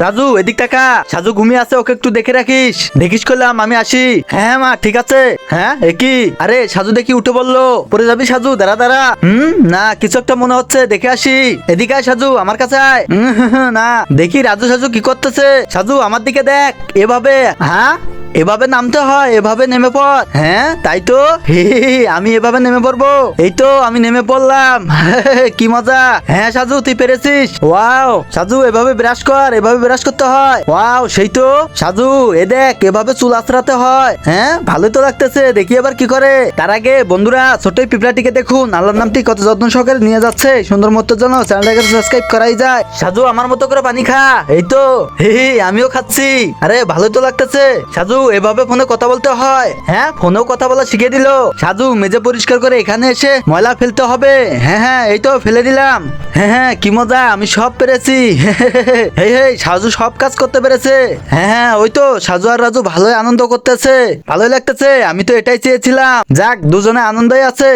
রাজু এদিক টাকা, সাজু ঘুমিয়ে আছে, ওকে একটু দেখে রাখিস। দেখিস করলাম, আমি আসি। হ্যাঁ মা ঠিক আছে। হ্যাঁ একই, আরে সাজু দেখি উঠে বললো, পরে যাবি সাজু? দাঁড়া দাঁড়া, না কিছু একটা মনে হচ্ছে, দেখে আসি। এদিকে আয় সাজু, আমার কাছে আয়। না দেখি রাজু সাজু কি করতেছে। সাজু আমার দিকে দেখ, এভাবে। হ্যাঁ এভাবে নামতে হয়, এভাবে নেমে পড়। হ্যাঁ তাই তো, আমি এভাবে নেমে পড়বো। এই তো আমি নেমে পড়লাম। কি মজা। হ্যাঁ সাজু তুই পেরেছিস। ওয়াও সাজু, এভাবে ব্রাশ কর, এভাবে ব্রাশ করতে হয়। ওয়াও সেই তো। সাজু এ দেখ, এভাবে চুল আঁচড়াতে হয়। হ্যাঁ ভালোই তো লাগতেছে, দেখি এবার কি করে। তার আগে বন্ধুরা, ছোট এই পিঁপড়াটিকে দেখুন, আল্লাহর নামটি কত যত্ন সহকারে নিয়ে যাচ্ছে সুন্দর মতো, জন্য চ্যানেলটাকে সাবস্ক্রাইব করাই যায়। সাজু আমার মতো করে পানি খা। এই তো, আমিও খাচ্ছি। আরে ভালোই তো লাগতেছে। সাজু এভাবে ফোনে কথা বলতে হয়। হ্যাঁ ফোনেও কথা বলা শিখিয়ে দিল। সাজু মেজে পরিষ্কার করে এখানে এসে ময়লা ফেলতে হবে। হ্যাঁ হ্যাঁ এই তো ফেলে দিলাম। হ্যাঁ হ্যাঁ কি মজা, আমি সব পেরেছি। সাজু সব কাজ করতে পেরেছে। হ্যাঁ হ্যাঁ ওই তো, সাজু আর রাজু ভালোই আনন্দ করতেছে, ভালোই লাগতেছে। আমি তো এটাই চেয়েছিলাম। যাক দুজনে আনন্দই আছে।